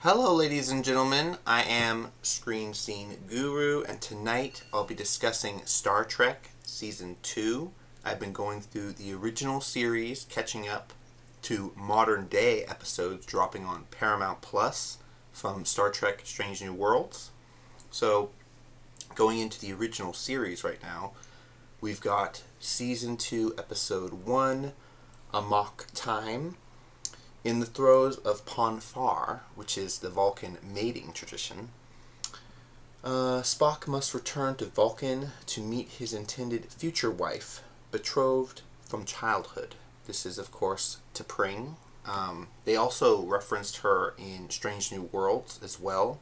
Hello, ladies and gentlemen. I am ScreenSceneGuru, and tonight I'll be discussing Star Trek Season 2. I've been going through the original series, catching up to modern day episodes dropping on Paramount Plus from Star Trek Strange New Worlds. So, going into the original series right now, we've got Season 2, Episode 1, Amok Time. In the throes of Ponfar, which is the Vulcan mating tradition, Spock must return to Vulcan to meet his intended future wife, betrothed from childhood. This is, of course, T'Pring. They also referenced her in Strange New Worlds as well,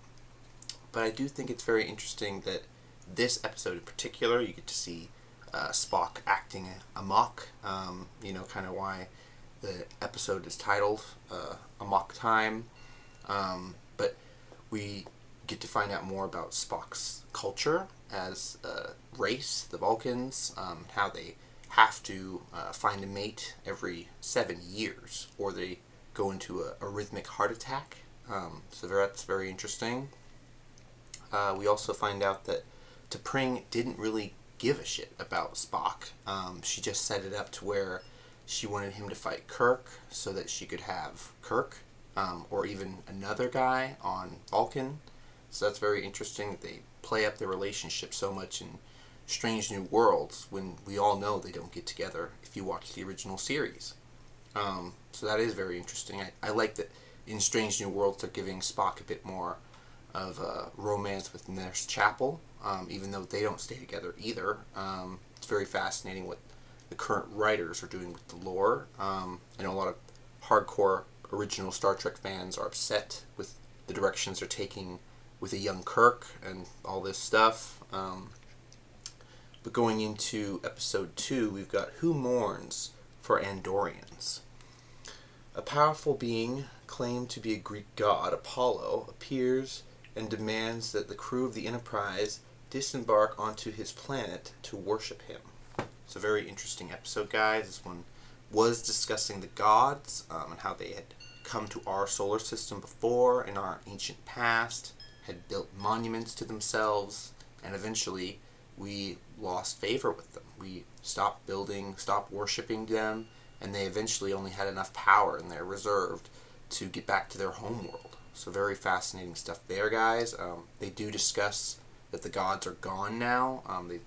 but I do think it's very interesting that this episode in particular, you get to see Spock acting amok, kind of why the episode is titled Amok Time, but we get to find out more about Spock's culture as a race, the Vulcans, how they have to find a mate every 7 years, or they go into a rhythmic heart attack. So that's very interesting. We also find out that T'Pring didn't really give a shit about Spock. She just set it up to where she wanted him to fight Kirk so that she could have Kirk, or even another guy on Vulcan. So that's very interesting that they play up their relationship so much in Strange New Worlds when we all know they don't get together if you watch the original series. So that is very interesting. I like that in Strange New Worlds they're giving Spock a bit more of a romance with Nurse Chapel, even though they don't stay together either. It's very fascinating what the current writers are doing with the lore. I know a lot of hardcore original Star Trek fans are upset with the directions they're taking with a young Kirk and all this stuff. But going into episode 2, we've got Who Mourns for Andorians. A powerful being claimed to be a Greek god, Apollo, appears and demands that the crew of the Enterprise disembark onto his planet to worship him. It's a very interesting episode, guys. This one was discussing the gods and how they had come to our solar system before in our ancient past, had built monuments to themselves, and eventually we lost favor with them. We stopped building, stopped worshiping them, and they eventually only had enough power in their reserved to get back to their homeworld. So very fascinating stuff there, guys. They do discuss that the gods are gone now. They've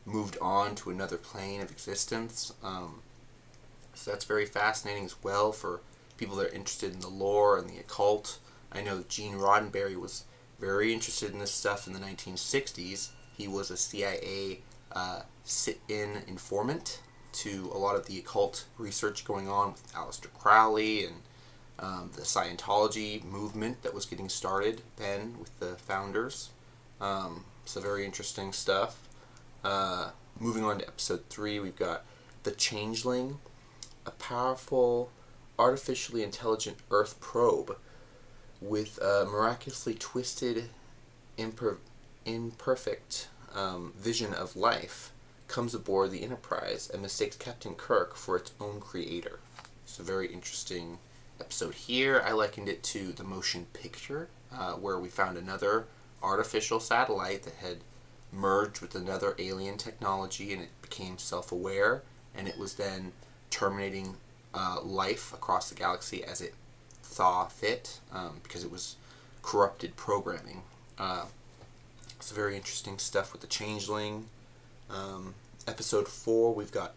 moved on to another plane of existence. So that's very fascinating as well for people that are interested in the lore and the occult. I know Gene Roddenberry was very interested in this stuff in the 1960s. He was a CIA sit-in informant to a lot of the occult research going on with Aleister Crowley and the Scientology movement that was getting started then with the founders. So very interesting stuff. Moving on to episode 3, we've got The Changeling, a powerful, artificially intelligent Earth probe with a miraculously twisted, imperfect vision of life comes aboard the Enterprise and mistakes Captain Kirk for its own creator. So very interesting episode here. I likened it to the motion picture, where we found another artificial satellite that had merged with another alien technology and it became self-aware, and it was then terminating life across the galaxy as it saw fit, because it was corrupted programming. It's very interesting stuff with the Changeling. Episode 4, we've got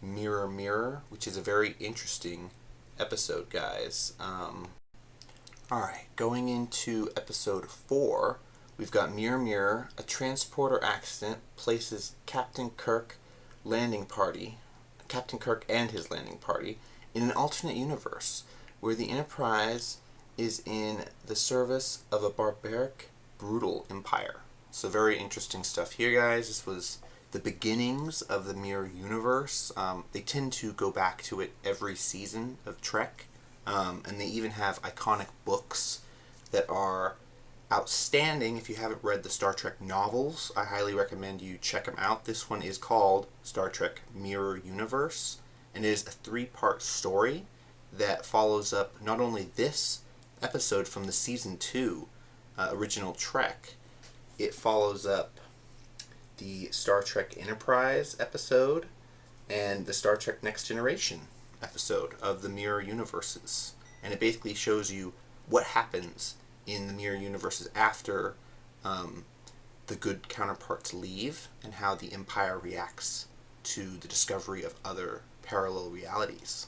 Mirror Mirror, which is a very interesting episode, guys. Alright, going into episode 4, we've got Mirror Mirror. A transporter accident places Captain Kirk and his landing party in an alternate universe where the Enterprise is in the service of a barbaric, brutal empire. So very interesting stuff here, guys. This was the beginnings of the Mirror Universe. They tend to go back to it every season of Trek, and they even have iconic books that are outstanding. If you haven't read the Star Trek novels, I highly recommend you check them out. This one is called Star Trek Mirror Universe, and it is a 3-part story that follows up not only this episode from the season 2 original Trek. It follows up the Star Trek Enterprise episode and the Star Trek Next Generation episode of the mirror universes. And it basically shows you what happens in the mirror universes after the good counterparts leave, and how the Empire reacts to the discovery of other parallel realities.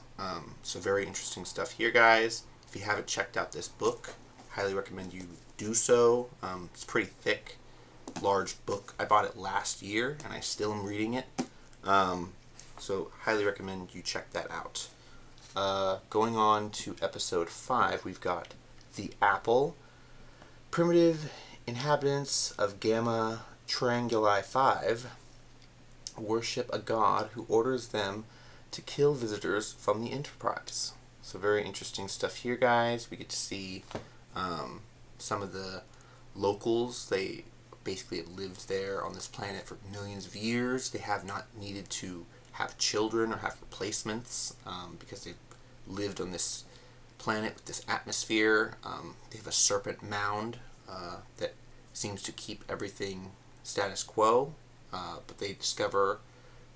So very interesting stuff here, guys. If you haven't checked out this book, highly recommend you do so. It's a pretty thick, large book. I bought it last year, and I still am reading it. So highly recommend you check that out. Going on to episode 5, we've got The Apple. Primitive inhabitants of Gamma Trianguli 5 worship a god who orders them to kill visitors from the Enterprise. So very interesting stuff here, guys. We get to see some of the locals. They basically have lived there on this planet for millions of years. They have not needed to have children or have replacements because they've lived on this planet with this atmosphere. They have a serpent mound that seems to keep everything status quo, but they discover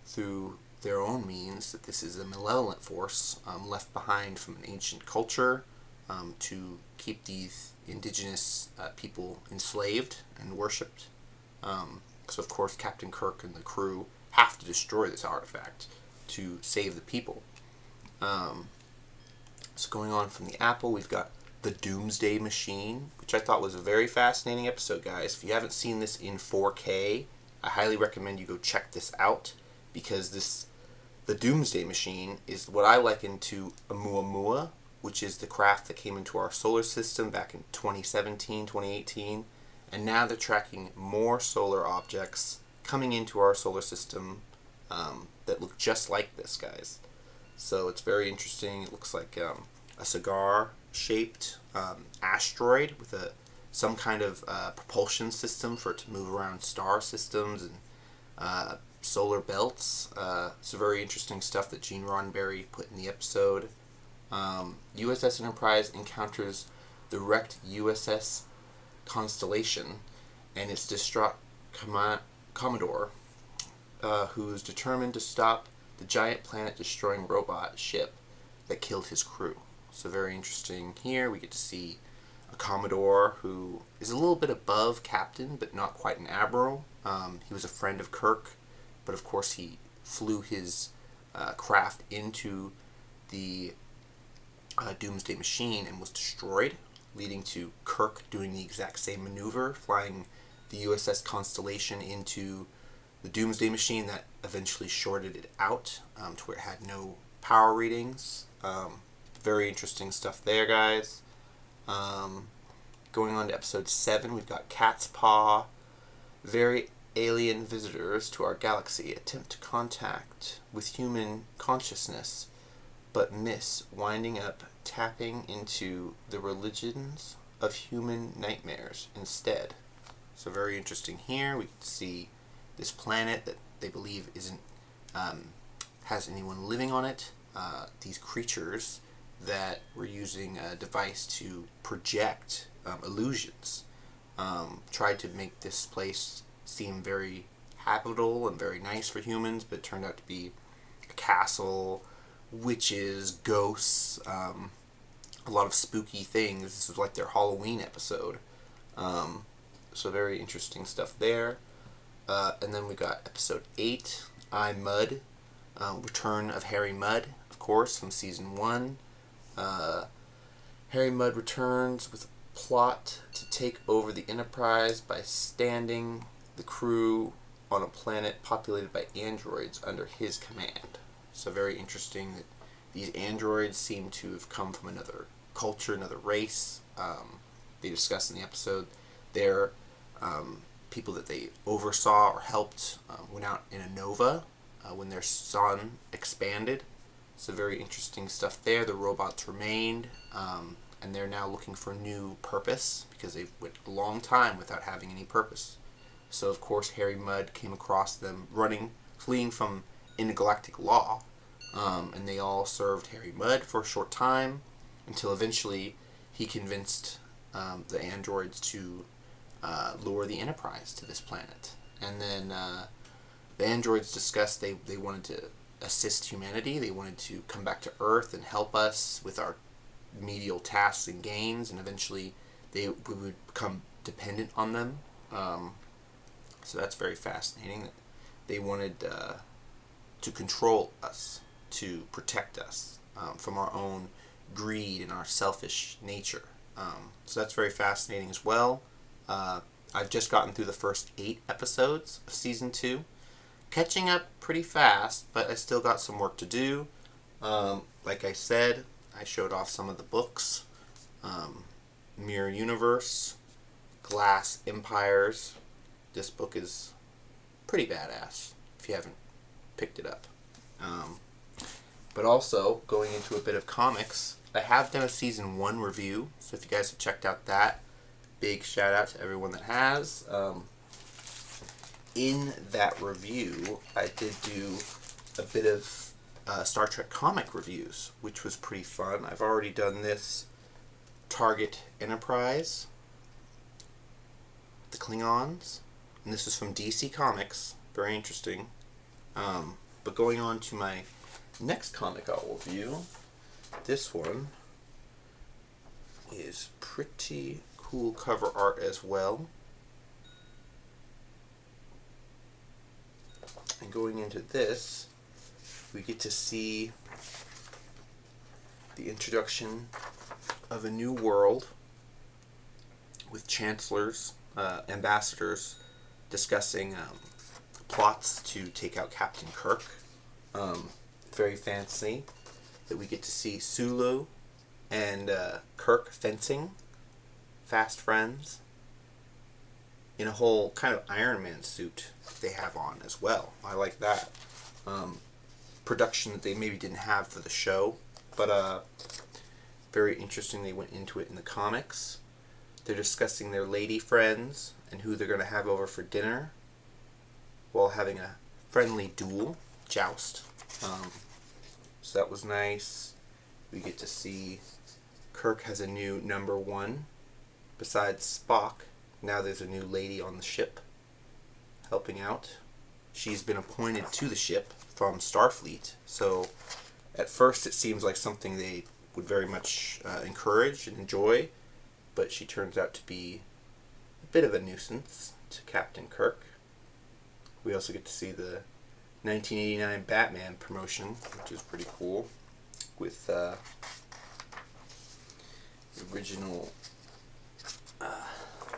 through their own means that this is a malevolent force left behind from an ancient culture to keep these indigenous people enslaved and worshipped. So of course Captain Kirk and the crew have to destroy this artifact to save the people. So going on from the Apple, we've got the Doomsday Machine, which I thought was a very fascinating episode, guys. If you haven't seen this in 4K, I highly recommend you go check this out, because the Doomsday Machine is what I liken to oumuamua, which is the craft that came into our solar system back in 2017, 2018, and now they're tracking more solar objects coming into our solar system that look just like this, guys. So it's very interesting. It looks like a cigar-shaped asteroid with some kind of propulsion system for it to move around star systems and solar belts. It's very interesting stuff that Gene Roddenberry put in the episode. USS Enterprise encounters the wrecked USS Constellation and its distraught Commodore, who's determined to stop the giant planet-destroying robot ship that killed his crew. So very interesting here. We get to see a Commodore who is a little bit above Captain, but not quite an Admiral. He was a friend of Kirk, but of course he flew his craft into the Doomsday Machine and was destroyed, leading to Kirk doing the exact same maneuver, flying the USS Constellation into the Doomsday Machine that eventually shorted it out to where it had no power readings. Very interesting stuff there, guys. Going on to episode 7, we've got Cat's Paw. Very alien visitors to our galaxy attempt to contact with human consciousness, but miss, winding up tapping into the religions of human nightmares instead. So very interesting here. We can see this planet that they believe isn't has anyone living on it. These creatures that were using a device to project illusions tried to make this place seem very habitable and very nice for humans, but it turned out to be a castle, witches, ghosts, a lot of spooky things. This is like their Halloween episode. So very interesting stuff there. And then we got episode 8, I, Mudd, Return of Harry Mudd, of course, from season 1. Harry Mudd returns with a plot to take over the Enterprise by standing the crew on a planet populated by androids under his command. So very interesting that these androids seem to have come from another culture, another race. They discuss in the episode they're people that they oversaw or helped went out in a nova when their sun expanded. So very interesting stuff there. The robots remained, and they're now looking for new purpose because they've went a long time without having any purpose. So of course Harry Mudd came across them fleeing from intergalactic law, and they all served Harry Mudd for a short time until eventually he convinced the androids to lure the Enterprise to this planet. And then the androids discussed they wanted to assist humanity. They wanted to come back to Earth and help us with our medial tasks and gains, and eventually we would become dependent on them. So that's very fascinating. They wanted to control us, to protect us from our own greed and our selfish nature. So that's very fascinating as well. I've just gotten through the first 8 episodes of season 2. Catching up pretty fast, but I still got some work to do. Like I said, I showed off some of the books. Mirroruniverse, Glass Empires. This book is pretty badass if you haven't picked it up. But also, going into a bit of comics, I have done a season 1 review, so if you guys have checked out that, big shout out to everyone that has. In that review, I did do a bit of Star Trek comic reviews, which was pretty fun. I've already done this Target Enterprise, the Klingons, and this is from DC Comics. Very interesting. But going on to my next comic I'll review, this one is pretty cool cover art as well. And going into this, we get to see the introduction of a new world with chancellors, ambassadors discussing plots to take out Captain Kirk. Very fancy that we get to see Sulu and Kirk fencing, fast friends, in a whole kind of Iron Man suit they have on as well. I like that. Production that they maybe didn't have for the show, but very interesting they went into it in the comics. They're discussing their lady friends and who they're going to have over for dinner while having a friendly duel, joust. So that was nice. We get to see Kirk has a new number 1. Besides Spock, now there's a new lady on the ship helping out. She's been appointed to the ship from Starfleet, so at first it seems like something they would very much encourage and enjoy, but she turns out to be a bit of a nuisance to Captain Kirk. We also get to see the 1989 Batman promotion, which is pretty cool, with the original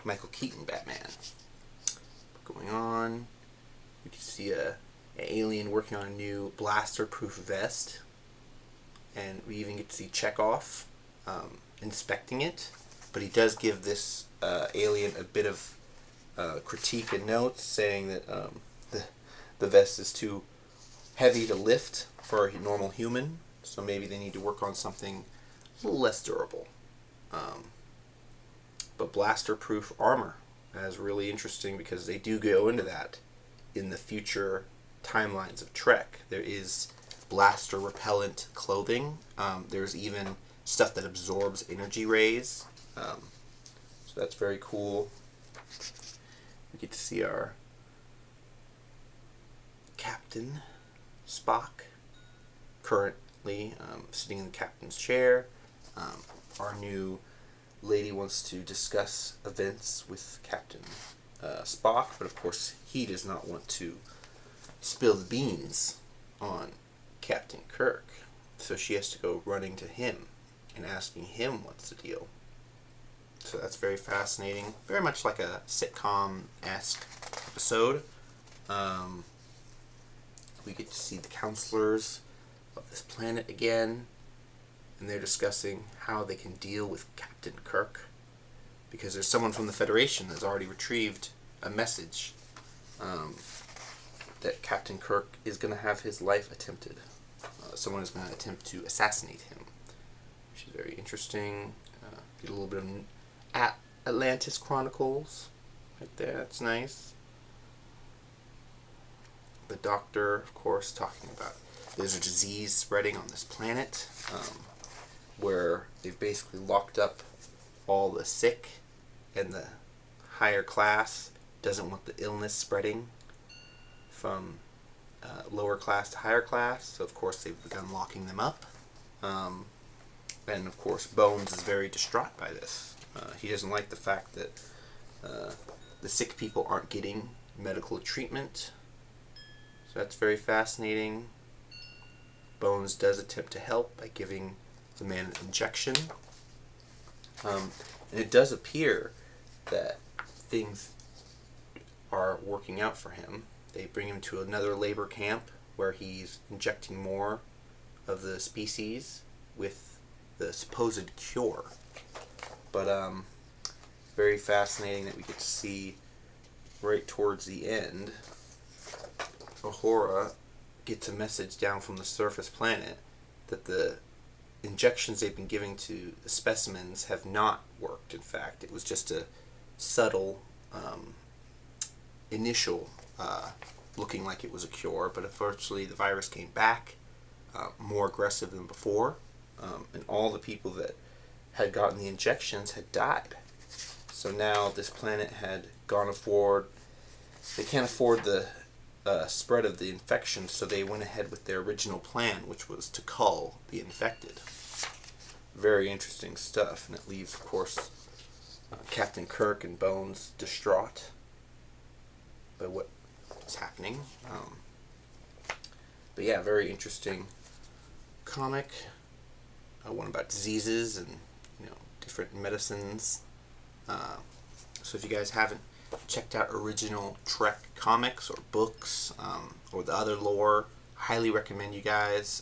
Michael Keaton Batman. Going on, we can see an alien working on a new blaster-proof vest, and we even get to see Chekhov inspecting it, but he does give this alien a bit of critique and notes, saying that the vest is too heavy to lift for a normal human, so maybe they need to work on something a little less durable. But blaster-proof armor is really interesting because they do go into that in the future timelines of Trek. There is blaster repellent clothing. There's even stuff that absorbs energy rays. So that's very cool. We get to see our Captain Spock currently sitting in the captain's chair. Our new lady wants to discuss events with Captain Spock, but of course he does not want to spill the beans on Captain Kirk, so she has to go running to him and asking him what's the deal. So that's very fascinating, very much like a sitcom-esque episode. We get to see the counselors of this planet again, and they're discussing how they can deal with Captain Kirk, because there's someone from the Federation that's already retrieved a message that Captain Kirk is going to have his life attempted. Someone is going to attempt to assassinate him, which is very interesting. Get a little bit of Atlantis Chronicles right there. That's nice. The Doctor, of course, talking about there's a disease spreading on this planet, where they've basically locked up all the sick and the higher class, doesn't want the illness spreading from lower class to higher class, so of course they've begun locking them up. And of course Bones is very distraught by this. He doesn't like the fact that the sick people aren't getting medical treatment. So that's very fascinating. Bones does attempt to help by giving the man an injection. And it does appear that things are working out for him. They bring him to another labor camp where he's injecting more of the species with the supposed cure. But very fascinating that we get to see right towards the end, Uhura gets a message down from the surface planet that the injections they've been giving to the specimens have not worked. In fact, it was just a subtle initial looking like it was a cure, but unfortunately the virus came back more aggressive than before, and all the people that had gotten the injections had died. So now this planet had gone forward. They can't afford the spread of the infection, so they went ahead with their original plan, which was to cull the infected. Very interesting stuff, and it leaves, of course, Captain Kirk and Bones distraught by what's happening. But yeah, very interesting comic. One about diseases and different medicines. So if you guys haven't checked out original Trek comics or books or the other lore, highly recommend you guys.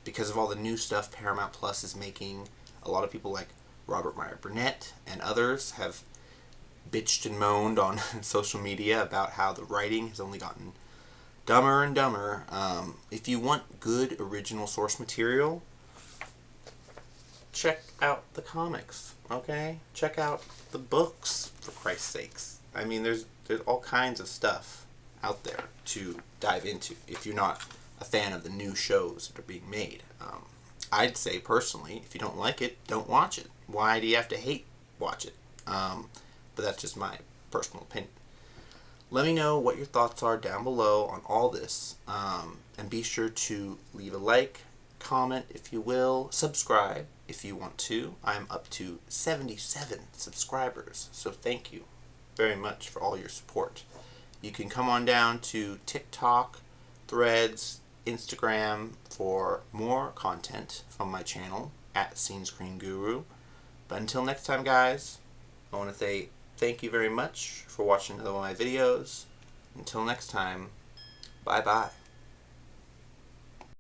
Because of all the new stuff Paramount Plus is making, a lot of people like Robert Meyer Burnett and others have bitched and moaned on social media about how the writing has only gotten dumber and dumber. If you want good original source material, check out the comics, okay? Check out the books, for Christ's sakes. I mean, there's all kinds of stuff out there to dive into if you're not a fan of the new shows that are being made. I'd say, personally, if you don't like it, don't watch it. Why do you have to watch it? But that's just my personal opinion. Let me know what your thoughts are down below on all this. And be sure to leave a like, comment if you will, subscribe if you want to. I'm up to 77 subscribers, so thank you very much for all your support. You can come on down to TikTok, Threads, Instagram for more content from my channel at ScreenSceneGuru. But until next time, guys, I want to say thank you very much for watching another one of my videos. Until next time, bye-bye.